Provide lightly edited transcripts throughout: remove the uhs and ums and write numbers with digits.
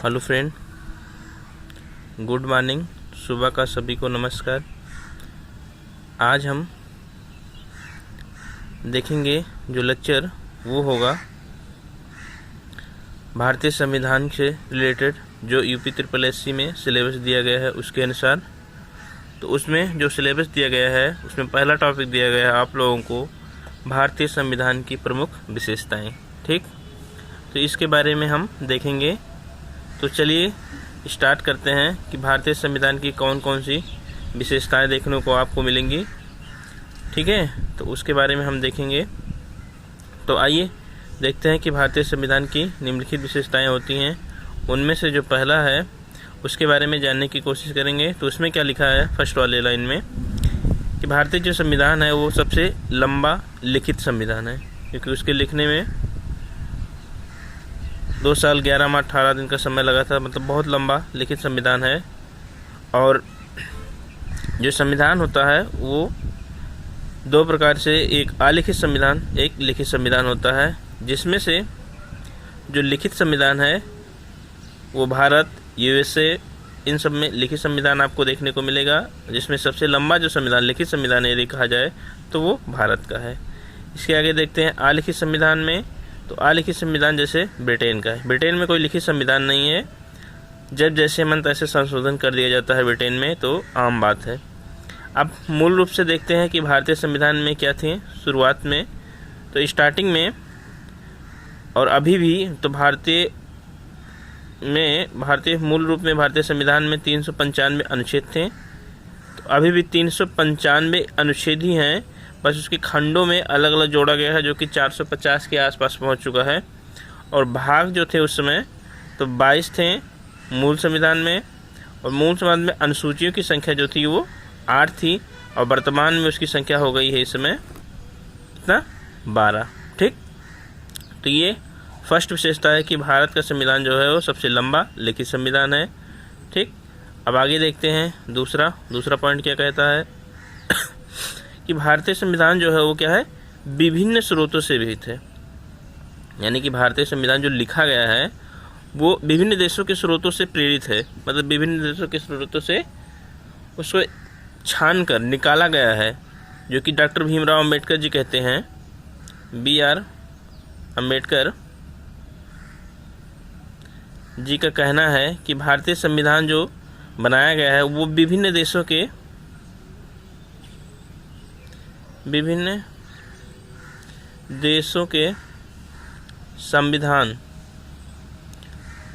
Hello friend, good morning. सुबह का सभी को नमस्कार। आज हम देखेंगे जो लेक्चर वो होगा भारतीय संविधान से रिलेटेड, जो यूपी ट्रिपल एससी में सिलेबस दिया गया है उसके अनुसार। तो उसमें जो सिलेबस दिया गया है उसमें पहला टॉपिक दिया गया है आप लोगों को भारतीय संविधान की प्रमुख विशेषताएं। ठीक, तो इसके बारे में हम देखेंगे। तो चलिए स्टार्ट करते हैं कि भारतीय संविधान की कौन कौन सी विशेषताएं देखने को आपको मिलेंगी। ठीक है, तो उसके बारे में हम देखेंगे। तो आइए देखते हैं कि भारतीय संविधान की निम्नलिखित विशेषताएं होती हैं। उनमें से जो पहला है उसके बारे में जानने की कोशिश करेंगे। तो उसमें क्या लिखा है फर्स्ट वाले लाइन में कि भारतीय जो संविधान है वो सबसे लंबा लिखित संविधान है, क्योंकि उसके लिखने में 2 साल 11 माह 18 दिन का समय लगा था। मतलब बहुत लंबा लिखित संविधान है। और जो संविधान होता है वो 2 प्रकार से, एक अलिखित संविधान, एक लिखित संविधान होता है। जिसमें से जो लिखित संविधान है वो भारत, यूएसए, इन सब में लिखित संविधान आपको देखने को मिलेगा। जिसमें सबसे लंबा जो संविधान लिखित संविधान यदि कहा जाए तो वो भारत का है। इसके आगे देखते हैं अलिखित संविधान में। तो अलिखित संविधान जैसे ब्रिटेन का है। ब्रिटेन में कोई लिखित संविधान नहीं है, जब जैसे मन तैसे संशोधन कर दिया जाता है ब्रिटेन में, तो आम बात है। अब मूल रूप से देखते हैं कि भारतीय संविधान में क्या थे शुरुआत में। तो स्टार्टिंग में और अभी भी तो भारतीय मूल रूप में भारतीय संविधान में 395 अनुच्छेद थे। तो अभी भी 395 अनुच्छेद ही हैं, बस उसके खंडों में अलग अलग जोड़ा गया है, जो कि 450 के आसपास पहुंच चुका है। और भाग जो थे उस समय तो 22 थे मूल संविधान में, और मूल संविधान में अनुसूचियों की संख्या जो थी वो 8 थी, और वर्तमान में उसकी संख्या हो गई है इस समय कितना, 12। ठीक, तो ये फर्स्ट विशेषता है कि भारत का संविधान जो है वो सबसे लंबा लिखित संविधान है। ठीक, अब आगे देखते हैं दूसरा पॉइंट क्या कहता है कि भारतीय संविधान जो है वो क्या है, विभिन्न स्रोतों से विहित है। यानी कि भारतीय संविधान जो लिखा गया है वो विभिन्न देशों के स्रोतों से प्रेरित है। मतलब विभिन्न देशों के स्रोतों से उसको छान कर निकाला गया है, जो कि डॉक्टर भीमराव अंबेडकर जी कहते हैं। BR अंबेडकर जी का कहना है कि भारतीय संविधान जो बनाया गया है वो विभिन्न देशों के संविधान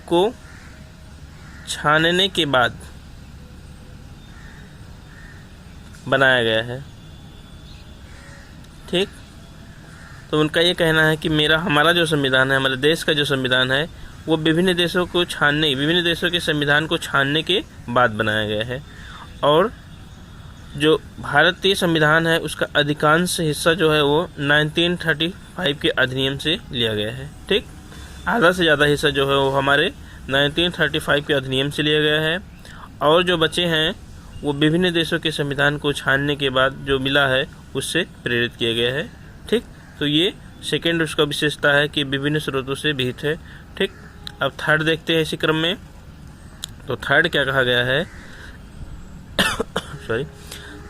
को छानने के बाद बनाया गया है। ठीक, तो उनका ये कहना है कि हमारा जो संविधान है, हमारे देश का जो संविधान है वो विभिन्न देशों के संविधान को छानने के बाद बनाया गया है। और जो भारतीय संविधान है उसका अधिकांश हिस्सा जो है वो 1935 के अधिनियम से लिया गया है। ठीक, आधा से ज़्यादा हिस्सा जो है वो हमारे 1935 के अधिनियम से लिया गया है, और जो बचे हैं वो विभिन्न देशों के संविधान को छानने के बाद जो मिला है उससे प्रेरित किया गया है। ठीक, तो ये सेकेंड उसका विशेषता है कि विभिन्न स्रोतों से विहित है। ठीक, अब थर्ड देखते हैं इसी क्रम में। तो थर्ड क्या कहा गया है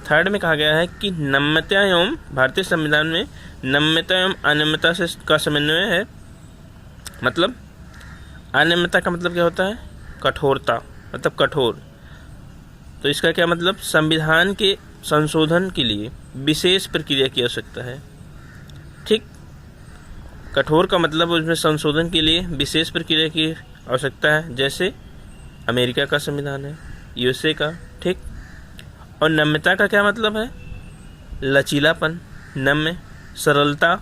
थर्ड में कहा गया है कि नम्यता एवं भारतीय संविधान में नम्यता एवं अनम्यता से का समन्वय है। मतलब अनम्यता का मतलब क्या होता है, कठोरता, मतलब कठोर। तो इसका क्या मतलब, संविधान के संशोधन के लिए विशेष प्रक्रिया की आवश्यकता है। ठीक, कठोर का मतलब उसमें संशोधन के लिए विशेष प्रक्रिया की आवश्यकता है, जैसे अमेरिका का संविधान है, यूएसए का। ठीक, और नम्यता का क्या मतलब है, लचीलापन, नम्य, सरलता।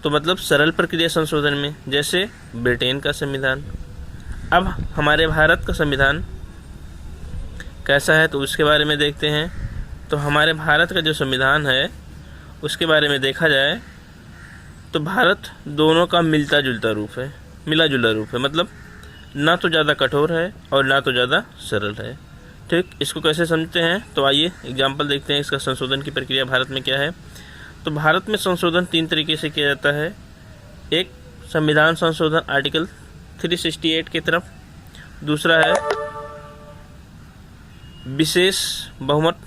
तो मतलब सरल प्रक्रिया संशोधन में, जैसे ब्रिटेन का संविधान। अब हमारे भारत का संविधान कैसा है तो उसके बारे में देखते हैं। तो हमारे भारत का जो संविधान है उसके बारे में देखा जाए तो भारत दोनों का मिला जुला रूप है। मतलब ना तो ज़्यादा कठोर है और ना तो ज़्यादा सरल है। ठीक, इसको कैसे समझते हैं, तो आइए एग्जाम्पल देखते हैं इसका संशोधन की प्रक्रिया भारत में क्या है। तो भारत में संशोधन 3 तरीके से किया जाता है। एक संविधान संशोधन आर्टिकल 368 की तरफ, दूसरा है विशेष बहुमत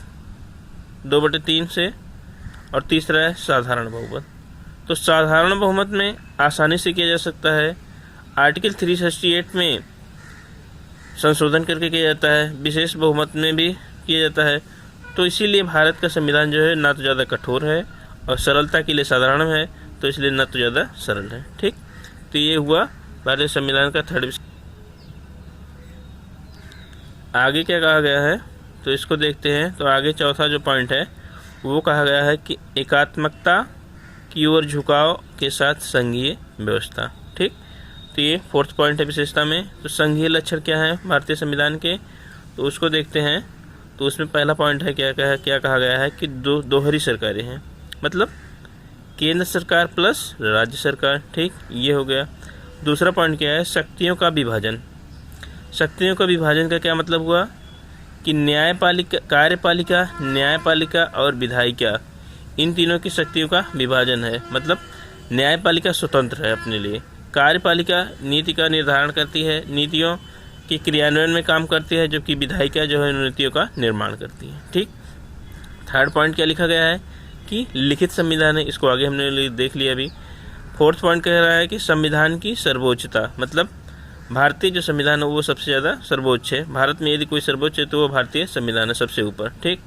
2/3 से, और तीसरा है साधारण बहुमत। तो साधारण बहुमत में आसानी से किया जा सकता है, आर्टिकल 368 में संशोधन करके किया जाता है, विशेष बहुमत में भी किया जाता है। तो इसीलिए भारत का संविधान जो है ना तो ज़्यादा कठोर है और सरलता के लिए साधारण है, तो इसलिए ना तो ज़्यादा सरल है। ठीक, तो ये हुआ भारतीय संविधान का थर्ड विषय। आगे क्या कहा गया है तो इसको देखते हैं। तो आगे चौथा जो पॉइंट है वो कहा गया है कि एकात्मकता की ओर झुकाव के साथ संघीय व्यवस्था। ठीक, तो ये फोर्थ पॉइंट है विशेषता में। तो संघीय लक्षण क्या है भारतीय संविधान के, तो उसको देखते हैं। तो उसमें पहला पॉइंट है क्या कहा गया है कि दोहरी सरकारें हैं, मतलब केंद्र सरकार प्लस राज्य सरकार। ठीक, ये हो गया। दूसरा पॉइंट क्या है, शक्तियों का विभाजन। शक्तियों का विभाजन का क्या मतलब हुआ कि न्यायपालिका, कार्यपालिका, न्यायपालिका और विधायिका, इन तीनों की शक्तियों का विभाजन है। मतलब न्यायपालिका स्वतंत्र है अपने लिए, कार्यपालिका नीति का निर्धारण करती है, नीतियों के क्रियान्वयन में काम करती है, जबकि विधायिका जो है नीतियों का निर्माण करती है। ठीक, थर्ड पॉइंट क्या लिखा गया है कि लिखित संविधान है, इसको आगे हमने देख लिया अभी। फोर्थ पॉइंट कह रहा है कि संविधान की सर्वोच्चता, मतलब भारतीय जो संविधान है वो सबसे ज़्यादा सर्वोच्च है। भारत में यदि कोई सर्वोच्च है तो वो भारतीय संविधान है सबसे ऊपर। ठीक,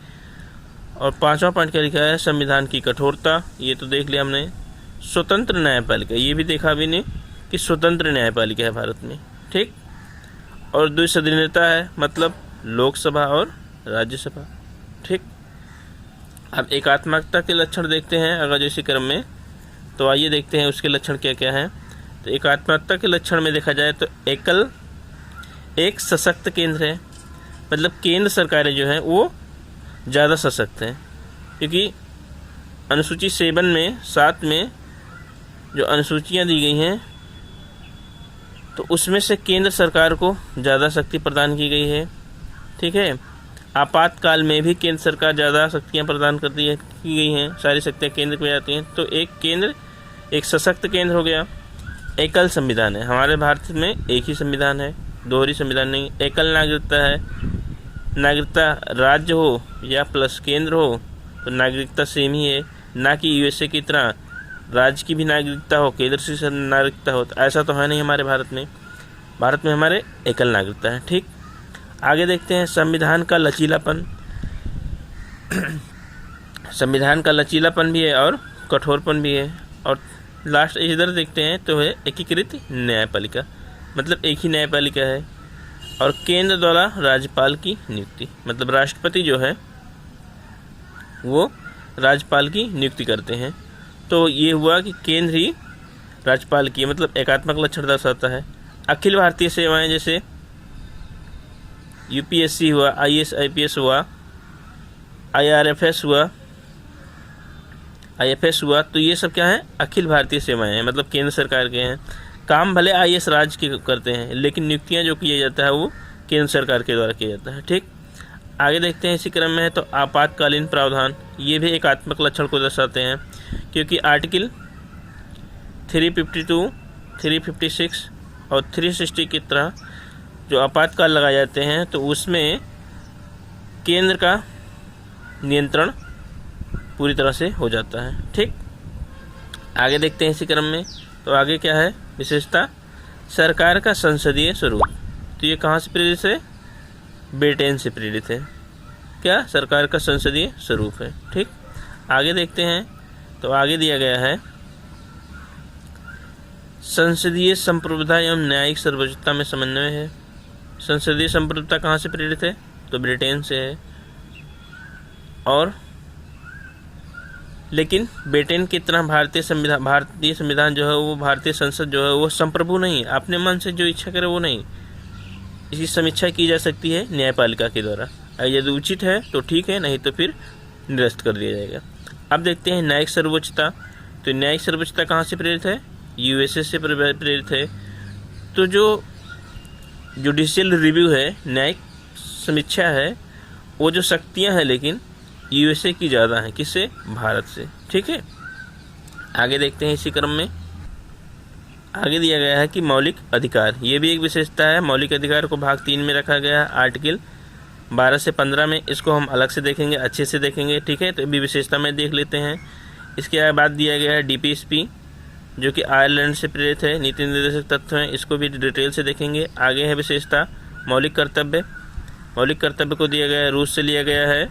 और पांचवा पॉइंट क्या लिखा है, संविधान की कठोरता, ये तो देख लिया हमने। स्वतंत्र न्यायपालिका, ये भी देखा अभी ने कि स्वतंत्र न्यायपालिका है भारत में। ठीक, और द्विसदनीयता है, मतलब लोकसभा और राज्यसभा। ठीक, अब एकात्मकता के लक्षण देखते हैं अगर इसी क्रम में। तो आइए देखते हैं उसके लक्षण क्या क्या हैं। तो एकात्मकता के लक्षण में देखा जाए तो एक सशक्त केंद्र है, मतलब केंद्र सरकारें जो हैं वो ज़्यादा सशक्त हैं, क्योंकि अनुसूची 7 में जो अनुसूचियाँ दी गई हैं तो उसमें से केंद्र सरकार को ज़्यादा शक्ति प्रदान की गई है। ठीक है, आपातकाल में भी केंद्र सरकार ज़्यादा शक्तियाँ प्रदान की गई हैं, सारी शक्तियाँ केंद्र को जाती हैं। तो एक सशक्त केंद्र हो गया। एकल संविधान है, हमारे भारत में एक ही संविधान है, दोहरी संविधान नहीं। एकल नागरिकता है, नागरिकता राज्य हो या प्लस केंद्र हो तो नागरिकता सेम ही है, ना कि यूएसए की तरह राज्य की भी नागरिकता हो, केंद्र से नागरिकता हो, तो ऐसा तो है नहीं हमारे भारत में। भारत में हमारे एकल नागरिकता है। ठीक, आगे देखते हैं संविधान का लचीलापन। संविधान का लचीलापन भी है और कठोरपन भी है। और लास्ट इधर देखते हैं तो है एकीकृत न्यायपालिका, मतलब एक ही न्यायपालिका है। और केंद्र द्वारा राज्यपाल की नियुक्ति, मतलब राष्ट्रपति जो है वो राज्यपाल की नियुक्ति करते हैं। तो ये हुआ कि केंद्र ही राज्यपाल की, मतलब एकात्मक लक्षण दर्शाता है। अखिल भारतीय सेवाएं जैसे यूपीएससी हुआ, आईएएस आईपीएस हुआ, आईएफएस हुआ, तो ये सब क्या है, अखिल भारतीय सेवाएं हैं, मतलब केंद्र सरकार के हैं। काम भले आईएएस राज्य के करते हैं, लेकिन नियुक्तियां जो किया जाता है वो केंद्र सरकार के द्वारा किया जाता है। ठीक, आगे देखते हैं इसी क्रम में है तो आपातकालीन प्रावधान, ये भी एकात्मक लक्षण को दर्शाते हैं, क्योंकि आर्टिकल 352, 356 और 360 की तरह जो आपातकाल लगाए जाते हैं तो उसमें केंद्र का नियंत्रण पूरी तरह से हो जाता है। ठीक, आगे देखते हैं इसी क्रम में। तो आगे क्या है विशेषता, सरकार का संसदीय स्वरूप। तो ये कहाँ से प्रेरित है, ब्रिटेन से प्रेरित है। क्या, सरकार का संसदीय स्वरूप है। ठीक, आगे देखते हैं तो आगे दिया गया है संसदीय संप्रभुता एवं न्यायिक सर्वोच्चता में समन्वय है। संसदीय संप्रभुता कहाँ से प्रेरित है, तो ब्रिटेन से है। और लेकिन ब्रिटेन की तरह भारतीय संविधान जो है वो, भारतीय संसद जो है वो संप्रभु नहीं, अपने मन से जो इच्छा करे वो नहीं, इसकी समीक्षा की जा सकती है न्यायपालिका के द्वारा। यदि उचित है तो ठीक है, नहीं तो फिर निरस्त कर दिया जाएगा। अब देखते हैं न्यायिक सर्वोच्चता। तो न्यायिक सर्वोच्चता कहाँ से प्रेरित है, यूएसए से प्रेरित है। तो जो जुडिशियल रिव्यू है, न्यायिक समीक्षा है, वो जो शक्तियाँ हैं लेकिन यूएसए की ज़्यादा हैं, किससे, भारत से। ठीक है, आगे देखते हैं इसी क्रम में। आगे दिया गया है कि मौलिक अधिकार, ये भी एक विशेषता है। मौलिक अधिकार को भाग 3 में रखा गया है, आर्टिकल 12 से 15 में। इसको हम अलग से देखेंगे, अच्छे से देखेंगे, ठीक है। तो ये भी विशेषता में देख लेते हैं। इसके बाद दिया गया है DPSP, जो कि आयरलैंड से प्रेरित है, नीति निर्देशक तत्व हैं, इसको भी डिटेल से देखेंगे। आगे है विशेषता मौलिक कर्तव्य। मौलिक कर्तव्य को दिया गया है, रूस से लिया गया है।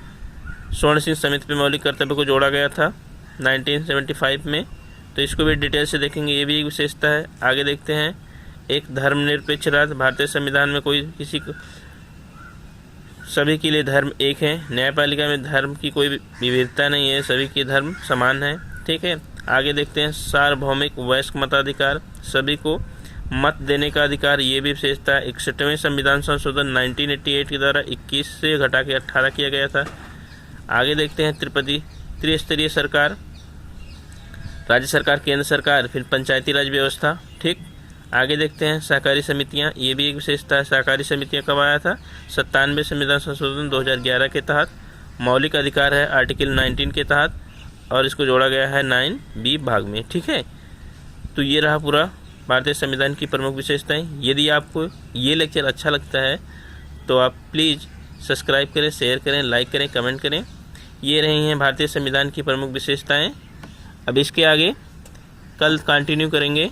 स्वर्ण सिंह समिति पे मौलिक कर्तव्य को जोड़ा गया था 1975 में, तो इसको भी डिटेल से देखेंगे, ये भी एक विशेषता है। आगे देखते हैं, एक धर्मनिरपेक्ष राज्य, भारतीय संविधान में कोई किसी को, सभी के लिए धर्म एक है। न्यायपालिका में धर्म की कोई विविधता नहीं है, सभी के धर्म समान है, ठीक है। आगे देखते हैं, सार्वभौमिक वयस्क मताधिकार, सभी को मत देने का अधिकार, ये भी विशेषता है। 61वें संविधान संशोधन 1988 के द्वारा 21 से घटा के 18 किया गया था। आगे देखते हैं, त्रिस्तरीय सरकार, राज्य सरकार, केंद्र सरकार, फिर पंचायती राज व्यवस्था, ठीक। आगे देखते हैं, सहकारी समितियां, ये भी एक विशेषता है। सहकारी समितियां कब आया था? 97वें संविधान संशोधन 2011 के तहत। मौलिक अधिकार है आर्टिकल 19 के तहत, और इसको जोड़ा गया है 9B भाग में, ठीक है। तो ये रहा पूरा भारतीय संविधान की प्रमुख विशेषताएं। यदि आपको ये लेक्चर अच्छा लगता है तो आप प्लीज़ सब्सक्राइब करें, शेयर करें, लाइक करें, कमेंट करें। ये रही हैं भारतीय संविधान की प्रमुख विशेषताएं। अब इसके आगे कल कंटिन्यू करेंगे।